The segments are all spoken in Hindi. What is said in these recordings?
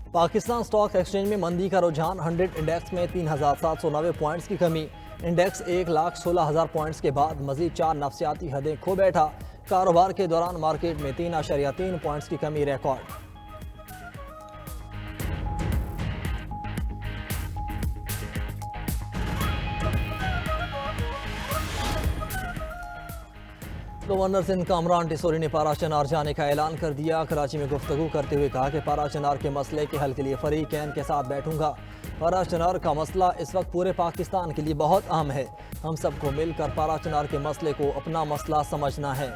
पाकिस्तान स्टॉक एक्सचेंज में मंदी का रुझान। 100 इंडेक्स में 3790 पॉइंट्स की कमी। इंडेक्स 1,16,000 पॉइंट्स के बाद मजीद 4 नफसियाती हदें खो बैठा। कारोबार के दौरान मार्केट में 3.3 पॉइंट्स की कमी रिकॉर्ड। गवर्नर सिंध कामरान टिसोरी ने पारा चनार जाने का ऐलान कर दिया। कराची में गुफ्तगू करते हुए कहा कि पारा चनार के मसले के हल के लिए फरीकैन के साथ बैठूंगा। पारा चनार का मसला इस वक्त पूरे पाकिस्तान के लिए बहुत अहम है। हम सबको मिलकर पारा चनार के मसले को अपना मसला समझना है।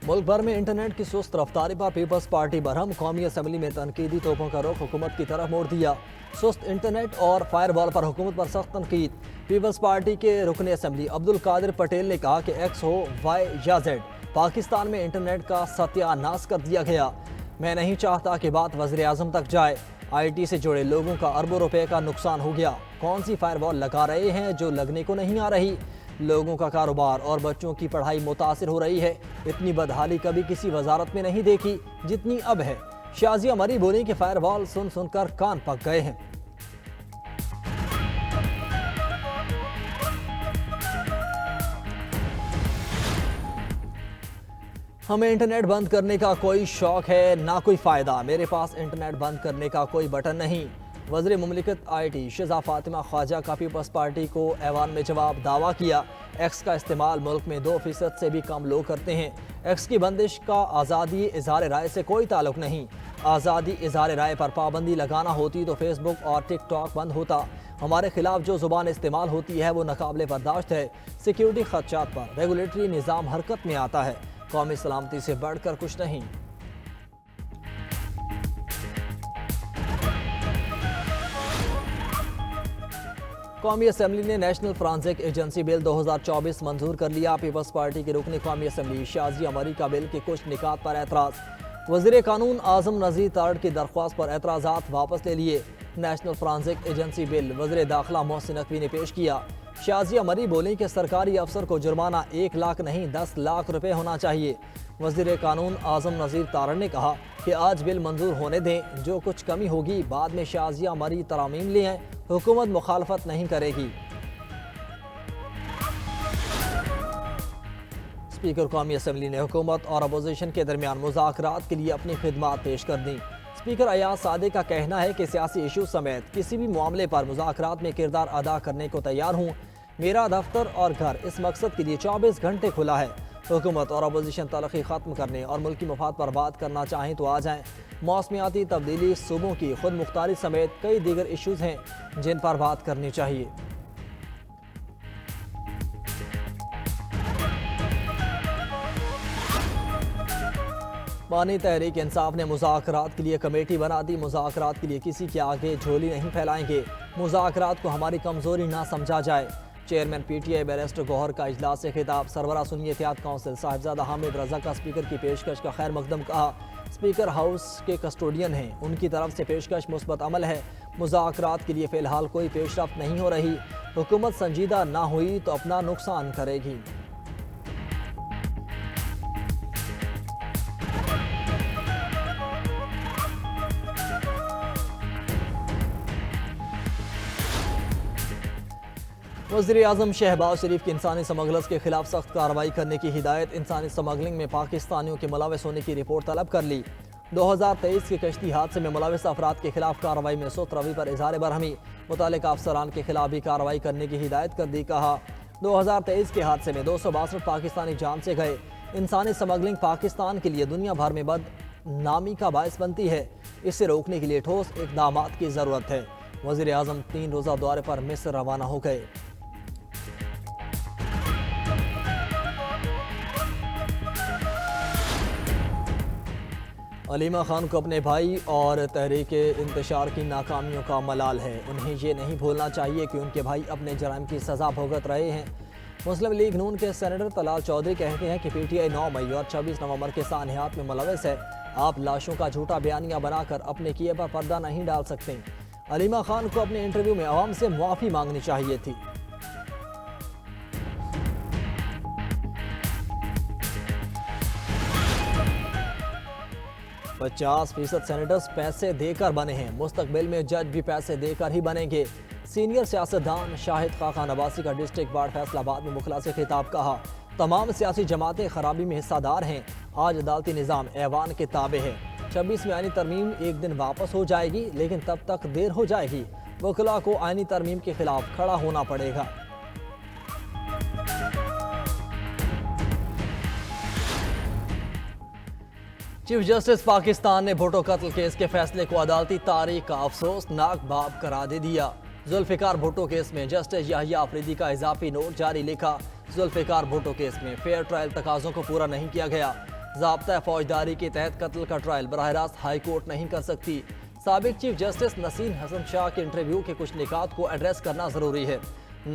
मुल्क भर में इंटरनेट की सुस्त रफ्तारी पर पीपल्स पार्टी बरहम। कौमी असम्बली में तनकीदी तोपों का रुख हुकूमत की तरफ मोड़ दिया। सुस्त इंटरनेट और फायरवॉल पर हुकूमत पर सख्त तनकीद। पीपल्स पार्टी के रुकन असम्बली अब्दुल कादिर पटेल ने कहा कि एक्स हो वाई या जेड, पाकिस्तान में इंटरनेट का सत्यानाश कर दिया गया। मैं नहीं चाहता कि बात वज़ीर आज़म तक जाए। IT से जुड़े लोगों का अरबों रुपए का नुकसान हो गया। कौन सी फायरवॉल लगा रहे हैं जो लगने को नहीं आ रही। लोगों का कारोबार और बच्चों की पढ़ाई मुतासिर हो रही है। इतनी बदहाली कभी किसी वजारत में नहीं देखी जितनी अब है। शाजिया मरी बोली कि फायरवॉल सुन सुनकर कान पक गए हैं। हमें इंटरनेट बंद करने का कोई शौक है ना कोई फ़ायदा। मेरे पास इंटरनेट बंद करने का कोई बटन नहीं। वज़ीर मुमलिकत IT शज़ा फातिमा ख्वाजा का पीपल्स पार्टी को ऐवान में जवाब दावा किया। एक्स का इस्तेमाल मुल्क में 2% से भी कम लोग करते हैं। एक्स की बंदिश का आज़ादी इज़हार राय से कोई ताल्लुक नहीं। आज़ादी इज़हार राय पर पाबंदी लगाना होती तो फेसबुक और टिकटॉक बंद होता। हमारे खिलाफ जो ज़ुबान इस्तेमाल होती है वो नाकाबिले बर्दाश्त है। सिक्योरिटी खदशात पर रेगुलेटरी निज़ाम हरकत में आता है। कौमी सलामती से बढ़कर कुछ नहीं। कौमी असम्बली ने नेशनल फॉरेंसिक एजेंसी बिल 2024 मंजूर कर लिया। पीपल्स पार्टी के रुकन कौमी असम्बली शाजिया मरी का बिल के कुछ निकात पर एतराज़। वज़ीर कानून आज़म नज़ीर तारड़ की दरख्वास्त पर एतराज़ात वापस ले लिए। नेशनल फॉरेंसिक एजेंसी बिल वज़ीर दाखिला मोहसिन नकवी ने पेश किया। शाजिया मरी बोली कि सरकारी अफसर को जुर्माना 1 लाख नहीं 10 लाख रुपए होना चाहिए। वज़ीर कानून आज़म नज़ीर तारड़ ने कहा कि आज बिल मंजूर होने दें, जो कुछ कमी होगी बाद में शाजिया मरी तरामीम ले आएं। हुकूमत मुखालफत नहीं करेगी। स्पीकर कौमी असम्बली ने हुकूमत और अपोजिशन के दरमियान मुज़ाकरात के लिए अपनी खिदमात पेश कर दी। स्पीकर अयाज सादे का कहना है कि सियासी इशू समेत किसी भी मामले पर मुज़ाकरात में किरदार अदा करने को तैयार हूँ। मेरा दफ्तर और घर इस मकसद के लिए 24 घंटे खुला है। हुकूमत और अपोजिशन तलखी ख़त्म करने और मुल्की मफाद पर बात करना चाहें तो आ जाएं। मौसमियाती तब्दीली, सूबों की खुद मुख्तारी समेत कई दीगर इशूज़ हैं जिन पर बात करनी चाहिए। बानी तहरीक इंसाफ ने मुज़ाकरात के लिए कमेटी बना दी। मुज़ाकरात के लिए किसी के आगे झोली नहीं फैलाएंगे। मुज़ाकरात को हमारी कमज़ोरी ना समझा जाए। चेयरमैन PTI बैरिस्टर गौहर का इजलास से खिताब। सरबरा सुन्नी एहतियात काउंसिल साहिबजादा हामिद रजा का स्पीकर की पेशकश का खैर मकदम कहा। स्पीकर हाउस के कस्टोडियन हैं, उनकी तरफ से पेशकश मुस्बत अमल है। मुज़ाकरात के लिए फ़िलहाल कोई पेशरफ्त नहीं हो रही। हुकूमत संजीदा ना हुई तो अपना नुकसान करेगी। वज़ीर आज़म शहबाज शरीफ की इंसानी स्मगलर्स के खिलाफ सख्त कार्रवाई करने की हिदायत। इंसानी स्मगलिंग में पाकिस्तानियों के मुलविस होने की रिपोर्ट तलब कर ली। 2023 के कश्ती हादसे में मुलविस अफराद के खिलाफ कार्रवाई में सुस्त रवि पर इज़हार बरहमी। मुतल्लिका अफसरान के खिलाफ भी कार्रवाई करने की हिदायत कर दी। कहा 2023 के हादसे में 262 पाकिस्तानी जान से गए। इंसानी स्मगलिंग पाकिस्तान के लिए दुनिया भर में बदनामी का बायस बनती है। इसे रोकने के लिए ठोस इक़दाम की ज़रूरत है। वज़ीर आज़म 3 रोज़ा दौरे पर मिस्र रवाना हो गए। अलीमा खान को अपने भाई और तहरीक इंतशार की नाकामियों का मलाल है। उन्हें ये नहीं भूलना चाहिए कि उनके भाई अपने जराइम की सज़ा भुगत रहे हैं। मुस्लिम लीग नून के सेनेटर तलाल चौधरी कहते हैं कि PTI 9 मई और 26 नवंबर के सानियात में मुलविस है। आप लाशों का झूठा बयानिया बनाकर अपने किए पर पर्दा नहीं डाल सकते। अलीमा खान को अपने इंटरव्यू में अवाम से मुआफ़ी मांगनी चाहिए थी। 50% सेनेटर्स पैसे देकर बने हैं। मुस्तकबिल में जज भी पैसे देकर ही बनेंगे। सीनियर सियासतदान शाहिद खाका नवासी का डिस्ट्रिक्ट बार फैसलाबाद में मुखला से खिताब कहा, तमाम सियासी जमातें खराबी में हिस्सादार हैं। आज अदालती निज़ाम ऐवान के ताबे है। 26 में आईनी तरमीम एक दिन वापस हो जाएगी, लेकिन तब तक देर हो जाएगी। वकला को आईनी तरमीम के खिलाफ खड़ा होना पड़ेगा। चीफ जस्टिस पाकिस्तान ने भुट्टो कत्ल केस के फैसले को अदालती तारीख का अफसोसनाक बाब करार दे दिया। जुल्फिकार भुट्टो केस में जस्टिस याहिया अफरीदी का इजाफी नोट जारी लिखा। जुल्फिकार भुट्टो केस में फेयर ट्रायल तकाजों को पूरा नहीं किया गया। ज़ाब्ता फौजदारी के तहत कत्ल का ट्रायल बराह रास्त हाई कोर्ट नहीं कर सकती। साबिक चीफ जस्टिस नसीम हसन शाह के इंटरव्यू के कुछ निकात को एड्रेस करना ज़रूरी है।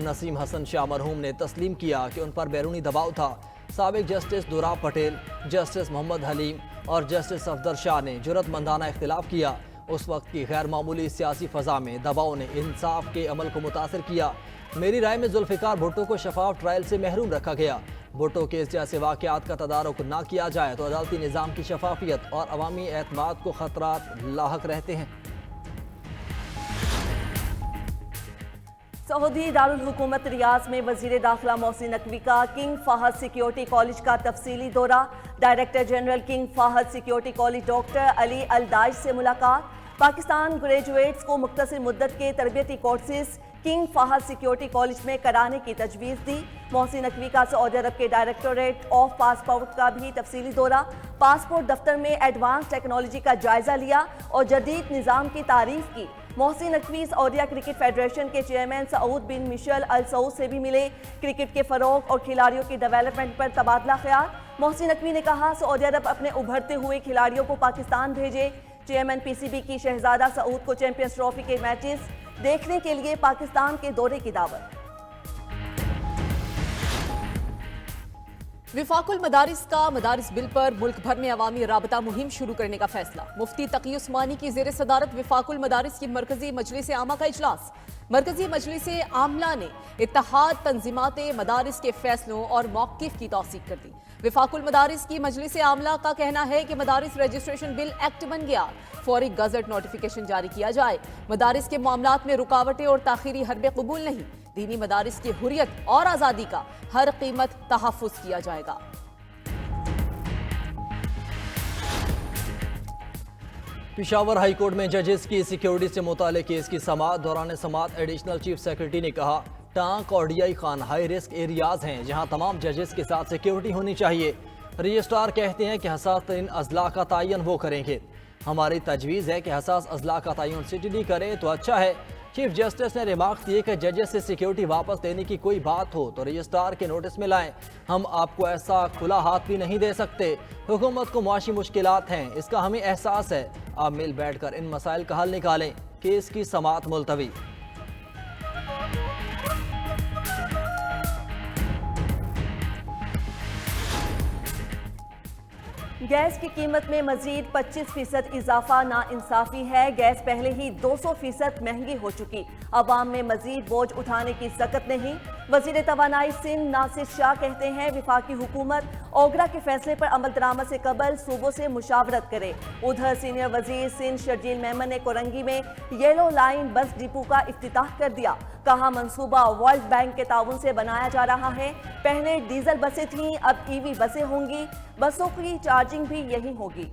नसीम हसन शाह मरहूम ने तस्लीम किया कि उन पर बैरूनी दबाव था। साबिक जस्टिस दुराब पटेल, जस्टिस मोहम्मद हलीम और जस्टिस सफदर शाह ने जुर्रतमंदाना इख्तिलाफ किया। उस वक्त की गैर मामूली सियासी फ़ज़ा में दबाव ने इंसाफ के अमल को मुतासर किया। मेरी राय में जुल्फिकार भुट्टो को शफाफ ट्रायल से महरूम रखा गया। भुट्टो केस जैसे वाक़यात का तदारुक ना किया जाए तो अदालती निज़ाम की शफाफियत और अवामी एतमाद को खतरात लाहक रहते हैं। सऊदी दारुल हुकूमत रियाज में वजीर दाखिला मोहसिन नकवी का किंग फाहद सिक्योरिटी कॉलेज का तफसीली दौरा। Director general King Fahd security college doctor Ali Aldaish से मुलाकात। पाकिस्तान ग्रेजुएट्स को मुख्तसर मुद्दत के तरबियती courses King Fahd security college में कराने की तजवीज़ दी। मोहसिन नकवी का सऊदी अरब के डायरेक्टोरेट ऑफ पासपोर्ट का भी तफसीली दौरा। पासपोर्ट दफ्तर में एडवांस टेक्नोलॉजी का जायजा लिया और जदीद निज़ाम की तारीफ की। मोहसिन नकवी सऊदिया क्रिकेट फेडरेशन के चेयरमैन सऊद बिन मिशेल अल सऊद से भी मिले। क्रिकेट के फ़रोग और खिलाड़ियों की डेवलपमेंट पर तबादला ख्याल। मोहसिन नकवी ने कहा, सऊदी अरब अपने उभरते हुए खिलाड़ियों को पाकिस्तान भेजे। चेयरमैन पीसीबी की शहजादा सऊद को चैंपियंस ट्रॉफी के मैचेस देखने के लिए पाकिस्तान के दौरे की दावत। विफाकुल मदारिस का मदारिस बिल पर मुल्क भर में अवामी राबता मुहिम शुरू करने का फैसला। मुफ्ती तकी उस्मानी की जेर सदारत विफाकुल मदारिस की मरकजी मजलिस आमा का इजलास। मरकजी मजलिस आमला ने इत्तेहाद तंजीमात मदारिस के फैसलों और मौक़िफ़ की तौसीक कर दी। विफाकुल मदारिस की मजलिस आमला का कहना है कि मदारिस रजिस्ट्रेशन बिल एक्ट बन गया, फौरी गजट नोटिफिकेशन जारी किया जाए। मदारिस के मामलात में रुकावटें और ताखीरी हरबे कबूल नहीं। दीनी मदारिस की हुर्रियत और आज़ादी का हर कीमत तहफ़्फ़ुज़ किया जाएगा। पेशावर हाई कोर्ट में जजेस की सिक्योरिटी से मुताल्लिक़ केस की समाअत दौरान समाअत एडिशनल चीफ सेक्रेटरी ने कहा, टांक और DI Khan high risk areas हैं जहां तमाम जजेस के साथ सिक्योरिटी होनी चाहिए। रजिस्ट्रार कहते हैं कि हसास तरीन अजला का तयन वो करेंगे। हमारी तजवीज़ है कि हसास अजला का तयन सिटी करें तो अच्छा है। चीफ जस्टिस ने रिमार्क दिए कि जजेस से सिक्योरिटी वापस देने की कोई बात हो तो रजिस्ट्रार के नोटिस में लाएं। हम आपको ऐसा खुला हाथ भी नहीं दे सकते। हुकूमत को मुआशी मुश्किलात हैं, इसका हमें एहसास है। आप मिल बैठकर इन मसाइल का हल निकालें। केस की समाअत मुलतवी। गैस की कीमत में मजीद 25% इजाफा नाइंसाफी है। गैस पहले ही 200% महंगी हो चुकी, अवाम में मजीद बोझ उठाने की सकत नहीं। वजीर तवानाई सिंध नासिर शाह कहते हैं, विफाकी हुकूमत ओगरा के फैसले पर अमल दरामद से कबल सूबों से मुशावरत करे। उधर सीनियर वजीर सिंध शर्जील मेमन ने कोरंगी में येलो लाइन बस डिपो का इफ्तिताह कर दिया। कहा, मंसूबा वर्ल्ड बैंक के ताउन से बनाया जा रहा है। पहले डीजल बसें थीं, अब ईवी बसें होंगी। बसों की चार्जिंग भी यही होगी।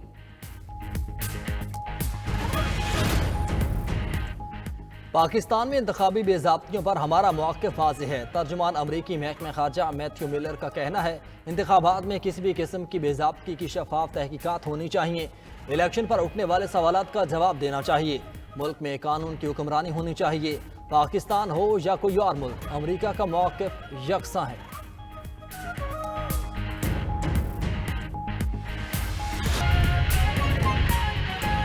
पाकिस्तान में इंतखाबी बेज़ाब्तियों पर हमारा मौक़िफ़ वाज़ेह है। तर्जुमान अमरीकी महकमा ख़ारजा मैथ्यू मिलर का कहना है, इंतखाबात में किसी भी किस्म की बेज़ाब्ती की शफाफ तहकीकात होनी चाहिए। इलेक्शन पर उठने वाले सवालात का जवाब देना चाहिए। मुल्क में कानून की हुक्मरानी होनी चाहिए। पाकिस्तान हो या कोई और मुल्क, अमरीका का मौक़िफ़ यकसा है।